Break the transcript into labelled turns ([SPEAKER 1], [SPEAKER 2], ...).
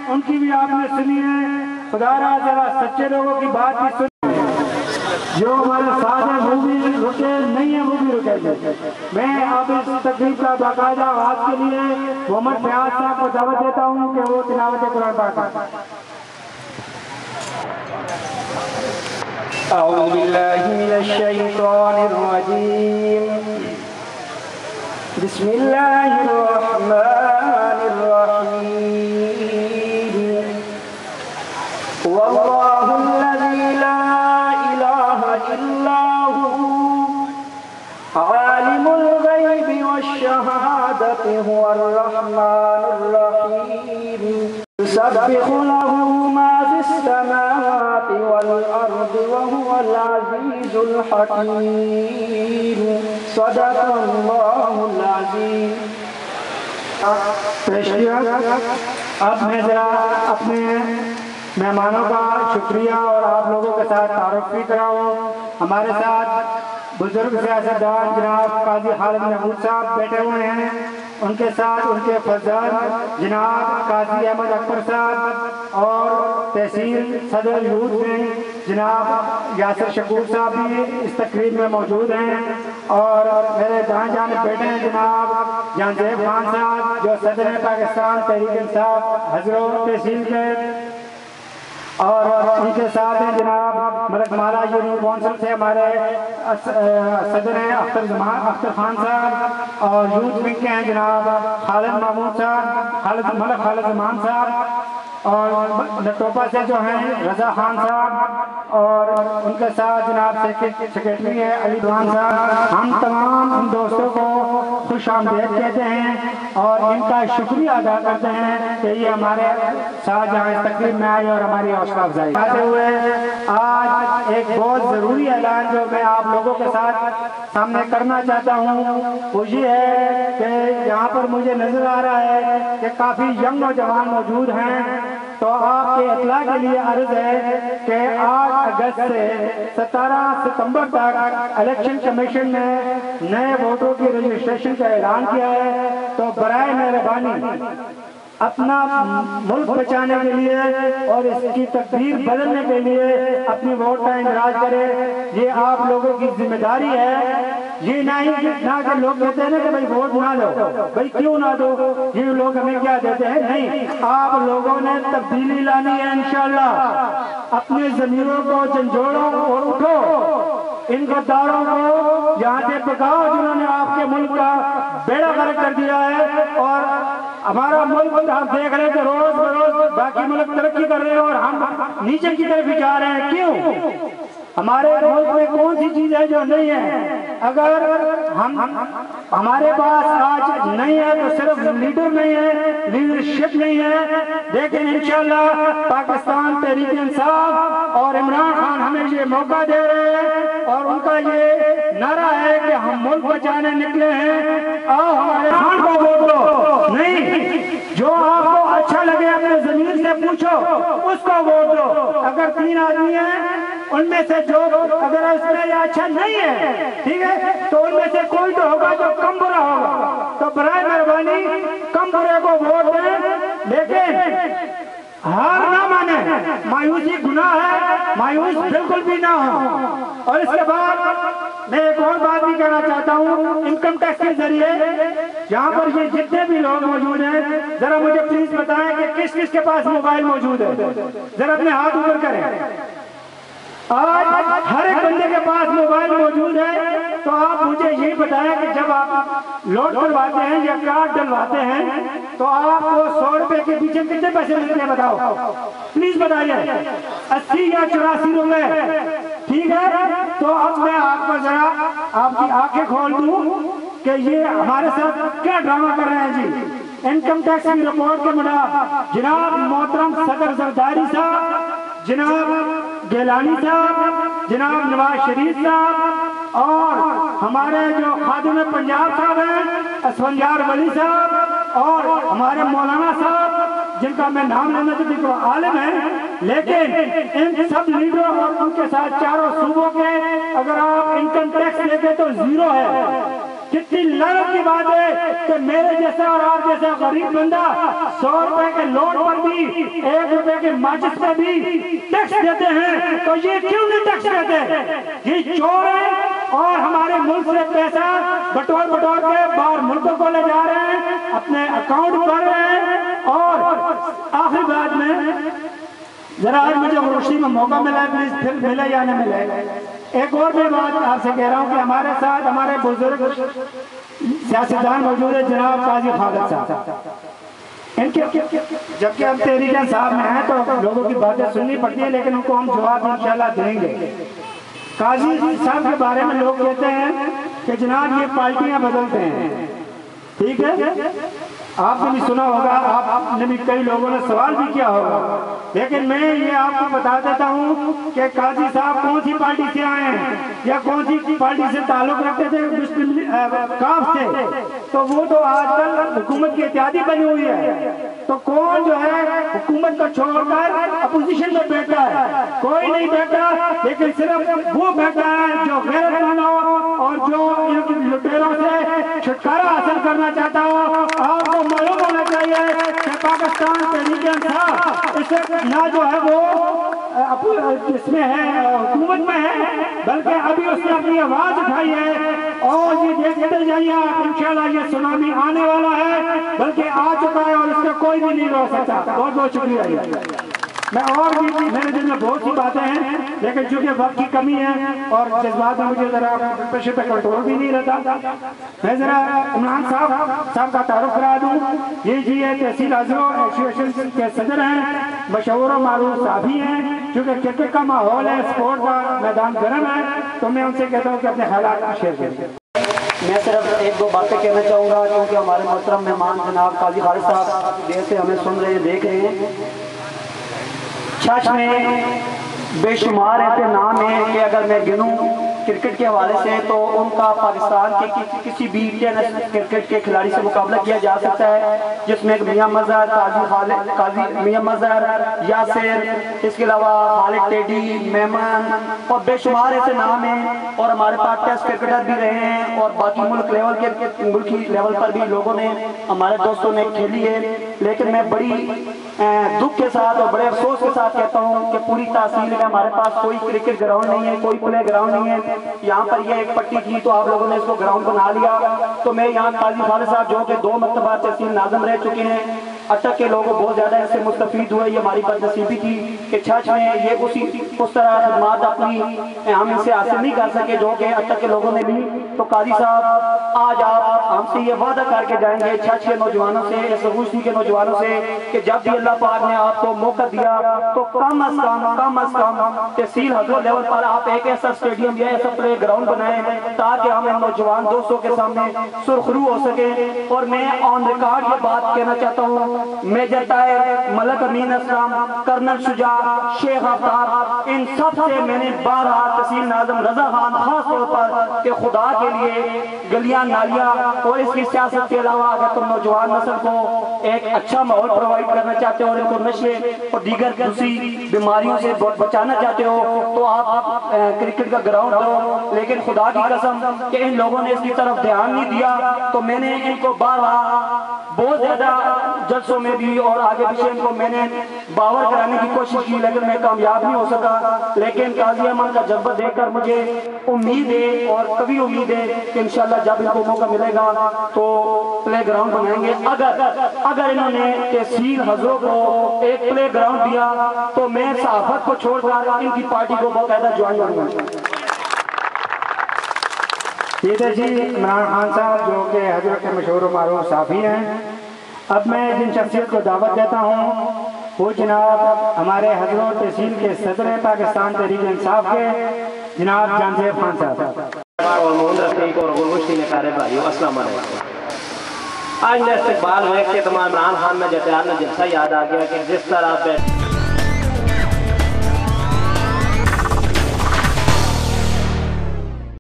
[SPEAKER 1] ان کی بھی آپ نے سنی ہے. خدا را ذرا سچے لوگوں کی بات بھی سنی. جو ہمارے ساتھ ہیں وہ بھی رکے نہیں ہیں، وہ بھی رکے گے. میں اب اس تقریب کا باقاعدہ آغاز کے لیے محمد فیاض صاحب کو دعوت دیتا ہوں کہ وہ تلاوت قرآن پاک کریں. اعوذ باللہ من الشیطان الرجیم. بسم اللہ الرحمن الرحیم. واللہ الذی لا إلا هو عالم الغيب والشهادة هو الرحمن الرحيم. يسبح له ما في السماوات والأرض وهو العزيز الحكيم. صدق الله العظيم. اب میں ذرا اپنے مہمانوں کا شکریہ اور آپ لوگوں کے ساتھ تعارف بھی کراؤں. ہمارے ساتھ بزرگ سیاستدان جناب قاضی خالد محمود صاحب بیٹھے ہوئے ہیں. ان کے ساتھ ان کے فرزند جناب قاضی احمد اکبر صاحب اور تحصیل صدر یوتھ میں جناب یاسر شکور صاحب بھی اس تقریب میں موجود ہیں. اور میرے دائیں جانب بیٹھے ہیں جناب جہانزیب خان صاحب جو صدر پاکستان تحریک انصاف حضرت تحصیل کے. اور ان کے ساتھ ہیں جناب ملک مالا یونین کونسل سے ہمارے صدر ہیں اختر خان صاحب. اور یوتھ ونگ کے ہیں جناب خالد محمود صاحب، ملک خالد زمان صاحب. اور نٹوپا سے جو ہیں رضا خان صاحب. اور ان کے ساتھ جناب سیکریٹری ہے علی دوان صاحب. ہم تمام ان دوستوں کو خوش آمدید کہتے ہیں اور ان کا شکریہ ادا کرتے ہیں کہ یہ ہمارے ساتھ جہاں اس تقریب میں آئے اور ہماری حوصلہ افزائی کرتے ہوئے. آج ایک بہت ضروری اعلان جو میں آپ لوگوں کے ساتھ سامنے کرنا چاہتا ہوں وہ یہ ہے کہ یہاں پر مجھے نظر آ رہا ہے کہ کافی ینگ نوجوان موجود ہیں. تو آپ کے اطلاع کے لیے عرض ہے کہ 8 اگست سے 17 ستمبر تک الیکشن کمیشن نے نئے ووٹروں کی رجسٹریشن کا اعلان کیا ہے. تو برائے مہربانی اپنا ملک بچانے کے لیے اور اس کی تقدیر بدلنے کے لیے اپنی ووٹ کا اندراج کرے. یہ آپ لوگوں کی ذمہ داری ہے. یہ نہ کہ لوگ کہتے ہیں نا کہ بھائی ووٹ نہ دو، بھائی کیوں نہ دو، یہ لوگ ہمیں کیا دیتے ہیں. نہیں، آپ لوگوں نے تبدیلی لانی ہے انشاءاللہ. اپنے ضمیروں کو جھنجھوڑو اور اٹھو. ان غداروں کو یہاں سے بھگاؤ جنہوں نے آپ کے ملک کا بیڑا غرق کر دیا ہے. اور ہمارا ملک آپ دیکھ رہے ہیں کہ روز بروز باقی ملک ترقی کر رہے ہیں اور ہم نیچے کی طرف ہی جا رہے ہیں. کیوں؟ ہمارے ملک میں کون سی چیز ہے جو نہیں ہے؟ اگر ہمارے پاس آج نہیں ہے تو صرف لیڈر نہیں ہے، لیڈرشپ نہیں ہے. لیکن انشاءاللہ پاکستان تحریک انصاف اور عمران خان ہمیں یہ موقع دے رہے ہیں اور ان کا یہ نعرہ ہے کہ ہم ملک بچانے نکلے ہیں. آؤ ہمارے خان کو ووٹ دو. نہیں، جو آپ کو اچھا لگے اپنے ضمیر سے پوچھو اس کو ووٹ دو. اگر 3 آدمی ہیں ان میں سے جو اگر اس میں یہ اچھا نہیں ہے، ٹھیک ہے، تو ان میں سے کوئی تو ہوگا جو کم برا ہوگا. تو برائے مہربانی کم برے کو ووٹ دیں. لیکن ہار نہ مانیں. مایوسی گناہ ہے، مایوس بالکل بھی نہ ہو. اور اس کے بعد میں ایک اور بات بھی کہنا چاہتا ہوں. انکم ٹیکس کے ذریعے یہاں پر یہ جتنے بھی لوگ موجود ہیں ذرا مجھے پلیز بتائیں کہ کس کس کے پاس موبائل موجود ہے. ذرا اپنے ہاتھ اوپر کریں. آج ہر ایک بندے کے پاس موبائل موجود ہے. تو آپ مجھے یہ بتائیں کہ جب آپ لوڈ کرواتے ہیں یا کارڈ ڈلواتے ہیں تو آپ کو 100 روپے کے پیچھے کتنے پیسے ملتے ہیں بتاؤ، پلیز بتائیے. 80 یا 84 روپے، ٹھیک ہے. تو اب میں آپ کو ذرا آپ کی آنکھیں کھول دوں کہ یہ ہمارے ساتھ کیا ڈرامہ کر رہے ہیں. جی، انکم ٹیکس کی رپورٹ کے مطابق جناب محترم صدر زرداری صاحب، جناب گیلانی صاحب، جناب نواز شریف صاحب اور ہمارے جو خادم پنجاب صاحب ہیں اسفندیار ولی صاحب اور ہمارے مولانا صاحب جن کا میں نام لینا چاہتی تو عالم ہیں، لیکن ان سب لیڈروں اور ان کے ساتھ چاروں صوبوں کے اگر آپ انکم ٹیکس دیکھیں تو 0 ہے. کتنی لعنت کی بات ہے کہ میرے جیسا اور آپ جیسا غریب بندہ 100 روپے کے لوٹ پر بھی 1 रुपए के माचिस पे भी टैक्स देते हैं, तो ये क्यों नहीं टैक्स देते? ये चोर है और हमारे मुल्क से पैसा बटोर के बाहर मुल्कों को ले जा रहे हैं, अपने अकाउंट कर रहे हैं। और आखिरी बात में जरा आज मुझे रोशनी में मौका मिला है, प्लीज फिर मिले या न मिले, एक और भी बात आपसे कह रहा हूँ कि हमारे साथ हमारे बुजुर्ग सियासतदान मौजूद है, जनाब काजी खालिद साहब। इनके जबकि हम तहरीक इंसाफ में हैं तो लोगों की बातें सुननी पड़ती है, लेकिन उनको हम जवाब इंशाल्लाह देंगे। काजी साहब के बारे में लोग कहते हैं कि जनाब ये पार्टियां बदलते हैं, ठीक है, आपने भी सुना होगा, आपने भी कई लोगों ने सवाल भी किया होगा, लेकिन मैं ये आपको बता देता हूँ कि काजी साहब कौन सी पार्टी से आए हैं या कौन सी पार्टी से ताल्लुक रखते थे, काफ से, तो वो तो आजकल हुकूमत की इत्यादी बनी हुई है। तो कौन जो है हुकूमत को छोड़कर अपोजिशन में बैठा है? कोई नहीं बैठा, लेकिन सिर्फ वो बैठा है जो गैरतमंद हो और जो लुटेरों से छुटकारा हासिल करना चाहता हो। आपको मालूम होना चाहिए कि पाकिस्तान तहरीक इंसाफ इसे ना जो है वो इसमें है, हुकूमत में है, बल्कि अभी उसने अपनी आवाज उठाई है और ये देखते जाइए आप, इंशाल्लाह ये सुनामी आने वाला है, बल्कि आ चुका है और इसका कोई भी नहीं रोक सकता। बहुत बहुत शुक्रिया। मैं और भी मेरे दिल में बहुत सी बातें हैं, लेकिन चूंकि वक्त की कमी है और जज्बात में मुझे जरा पेशे पे कंट्रोल भी नहीं रहता, मैं जरा इमरान साहब का तारुफ करा दूं। ये जी है तहसील हजरो एसोसिएशन के सदर हैं, मशहूर और मारूफ साहबी हैं। चूंकि क्रिकेट का माहौल है, स्पोर्ट का मैदान गर्म है, तो मैं उनसे कहता हूँ कि अपने हालात शेयर करें।
[SPEAKER 2] मैं सिर्फ 1-2 बातें कहना चाहूँगा, क्योंकि हमारे मोहतरम मेहमान जनाब काजी खालिद साहब देर से हमें सुन रहे हैं, देख रहे हैं। छछ में बेशुमार ऐसे नाम हैं कि अगर मैं गिनूं क्रिकेट के हवाले से तो उनका पाकिस्तान के किसी भी टेनिस क्रिकेट के खिलाड़ी से मुकाबला किया जा सकता है, जिसमें मियां मजहर, काजी मियां मजहर, यासिर, इसके अलावा खालिद टेडी, मेमन और बेशुमार ऐसे नाम हैं। और हमारे पास टेस्ट क्रिकेटर भी रहे हैं और बाकी मुल्की लेवल पर भी लोगों ने, हमारे दोस्तों ने खेली है। लेकिन मैं बड़ी दुख के साथ और बड़े अफसोस के साथ कहता हूँ कि पूरी तहसील में हमारे पास कोई क्रिकेट ग्राउंड नहीं है, कोई प्ले ग्राउंड नहीं है। यहाँ पर ये एक पट्टी थी तो आप लोगों ने इसको ग्राउंड बना लिया। तो मैं यहाँ काजी खालिद साहब जो कि 2 मरतबा तहसील नाज़िम रह चुके हैं, अटक के लोग बहुत ज्यादा इससे मुस्तफीद हुए। ये हमारी बदनसीबी थी कि छछ में ये उस तरह खिदमात अपनी हम इनसे हासिल नहीं कर सके जो कि अटक के लोगों ने भी। तो काजी साहब आज आप हमसे ये वादा करके जाएंगे छछ के नौजवानों से, इस रूसी के नौजवानों से, कि जब भी अल्लाह पाक ने आपको मौका दिया तो कम अज कम तहसील हजरो लेवल पर आप एक ऐसा स्टेडियम या ऐसा प्ले ग्राउंड बनाए ताकि हम इन नौजवान दोस्तों के सामने सुरखरू हो सके। और मैं ऑन रिकॉर्ड ये बात कहना चाहता हूँ, मेजर ताहिर, मलक अमीन असलम, कर्नल शुजा, शेख आफ्ताब, इन सब से मैंने 12 तहसील नाज़िम रजा खान खास तौर पर कि खुदा के लिए गलियां नालियां और इसकी सियासत के अलावा अगर तुम नौजवान नस्ल को एक अच्छा माहौल प्रोवाइड करना चाहते हो और इनको नशे और दीगर दूसरी बीमारियों से बचाना चाहते हो तो आप क्रिकेट का ग्राउंड दो। लेकिन खुदा की कसम कि इन लोगों ने इसकी तरफ ध्यान नहीं दिया। तो मैंने इनको बहुत ज्यादा जलसों में भी और आगे पीछे इनको मैंने बावर कराने की कोशिश की, लेकिन मैं कामयाब नहीं हो सका। लेकिन काजी अमन का जज्बा देखकर मुझे उम्मीद है और कभी उम्मीद है कि इंशाल्लाह जब इनको मौका मिलेगा तो प्ले ग्राउंड बनाएंगे। अगर इन्होंने तहसील हजरों को एक प्ले ग्राउंड दिया तो मैं सहाफत को छोड़कर इनकी पार्टी को बाकायदा ज्वाइन करूंगा।
[SPEAKER 1] ठीक है जी, इमरान खान साहब जो कि हजरत के मशहूर मारूफ साफी हैं। अब मैं जिन शख्सियत को दावत देता हूँ वो जनाब हमारे हजरत तहसील के सदर पाकिस्तान तहरीक इंसाफ के जनाब जानजेब खान साहब।
[SPEAKER 3] आज इस्तेकबाल हुए कि तमाम इमरान खान में जैसे जलसा याद आ गया कि जिस तरह